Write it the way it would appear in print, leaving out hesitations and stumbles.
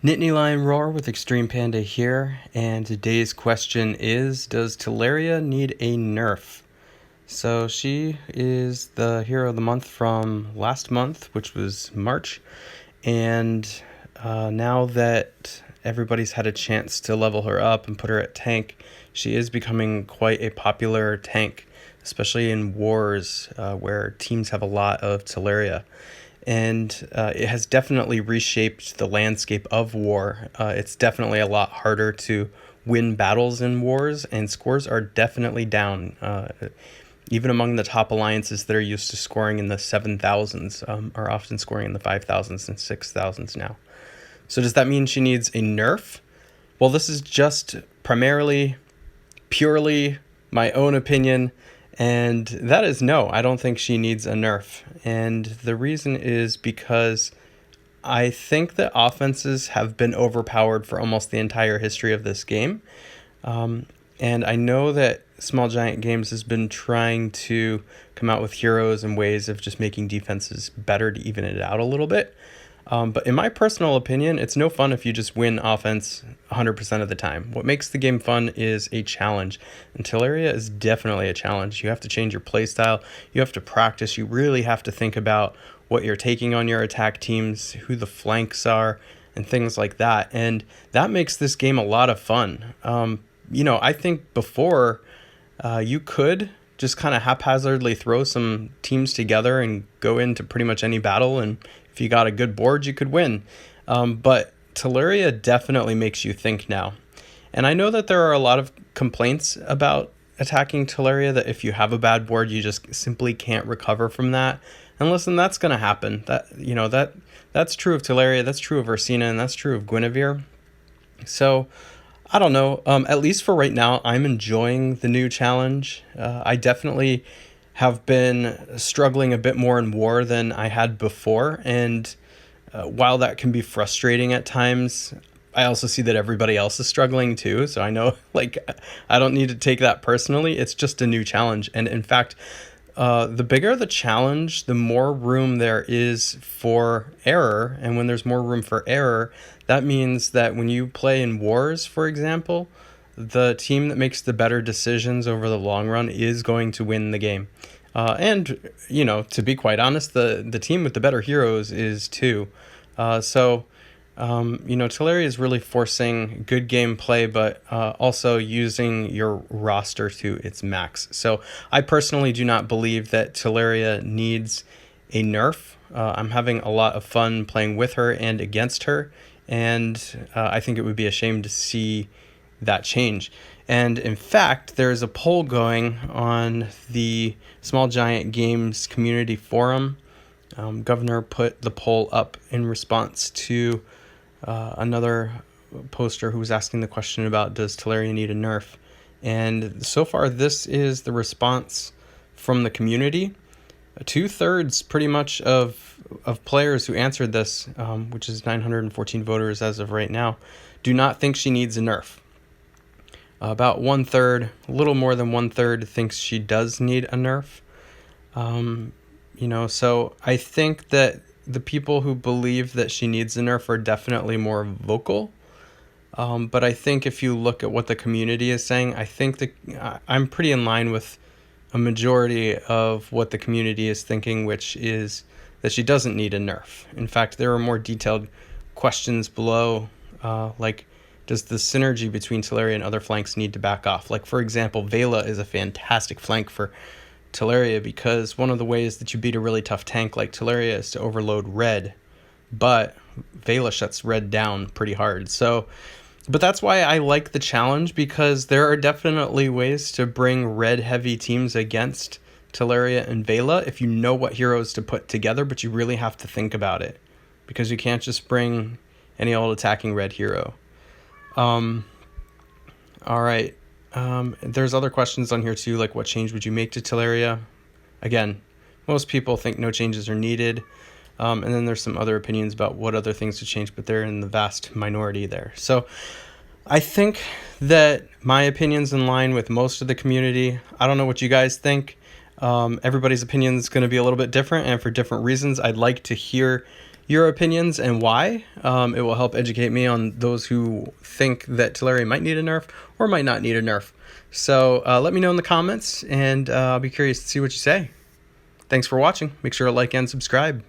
Nittany Lion Roar with Extreme Panda here, and today's question is, does Telluria need a nerf? So she is the hero of the month from last month, which was March, and now that everybody's had a chance to level her up and put her at tank, she is becoming quite a popular tank, especially in wars where teams have a lot of Telluria. And it has definitely reshaped the landscape of war. It's definitely a lot harder to win battles in wars, and scores are definitely down. Even among the top alliances that are used to scoring in the 7,000s are often scoring in the 5,000s and 6,000s now. So does that mean she needs a nerf? Well, this is just purely my own opinion. And that is no, I don't think she needs a nerf. And the reason is because I think that offenses have been overpowered for almost the entire history of this game. And I know that Small Giant Games has been trying to come out with heroes and ways of just making defenses better to even it out a little bit. But in my personal opinion, it's no fun if you just win offense 100% of the time. What makes the game fun is a challenge. And Telluria is definitely a challenge. You have to change your playstyle. You have to practice. You really have to think about what you're taking on your attack teams, who the flanks are, and things like that. And that makes this game a lot of fun. I think before you could just kind of haphazardly throw some teams together and go into pretty much any battle, and if you got a good board, you could win. But Telluria definitely makes you think now. And I know that there are a lot of complaints about attacking Telluria, that if you have a bad board, you just simply can't recover from that. And listen, that's going to happen. That's true of Telluria, that's true of Ursina, and that's true of Guinevere. So I don't know. At least for right now, I'm enjoying the new challenge. I definitely have been struggling a bit more in war than I had before. And while that can be frustrating at times, I also see that everybody else is struggling too. So I know, I don't need to take that personally. It's just a new challenge. And in fact, the bigger the challenge, the more room there is for error. And when there's more room for error, that means that when you play in wars, for example, the team that makes the better decisions over the long run is going to win the game. And to be quite honest, the team with the better heroes is too. Telluria is really forcing good gameplay, but also using your roster to its max. So I personally do not believe that Telluria needs a nerf. I'm having a lot of fun playing with her and against her, and I think it would be a shame to see that change. And in fact, there's a poll going on the Small Giant Games community forum. Governor put the poll up in response to another poster who was asking the question about, does Telluria need a nerf? And so far, this is the response from the community. 2/3 pretty much of players who answered this, which is 914 voters as of right now, do not think she needs a nerf. About 1/3, a little more than 1/3, thinks she does need a nerf. So I think that the people who believe that she needs a nerf are definitely more vocal. But I think if you look at what the community is saying, I think that I'm pretty in line with a majority of what the community is thinking, which is that she doesn't need a nerf. In fact, there are more detailed questions below, like, does the synergy between Telluria and other flanks need to back off? Like, for example, Vela is a fantastic flank for Telluria because one of the ways that you beat a really tough tank like Telluria is to overload red, but Vela shuts red down pretty hard. But that's why I like the challenge, because there are definitely ways to bring red heavy teams against Telluria and Vela if you know what heroes to put together, but you really have to think about it, because you can't just bring any old attacking red hero. All right. There's other questions on here too, like what change would you make to Telluria? Again, most people think no changes are needed. And then there's some other opinions about what other things to change, but they're in the vast minority there. So I think that my opinion's in line with most of the community. I don't know what you guys think. Everybody's opinion is going to be a little bit different, and for different reasons. I'd like to hear your opinions and why. It will help educate me on those who think that Telluria might need a nerf or might not need a nerf. So let me know in the comments, and I'll be curious to see what you say. Thanks for watching. Make sure to like and subscribe.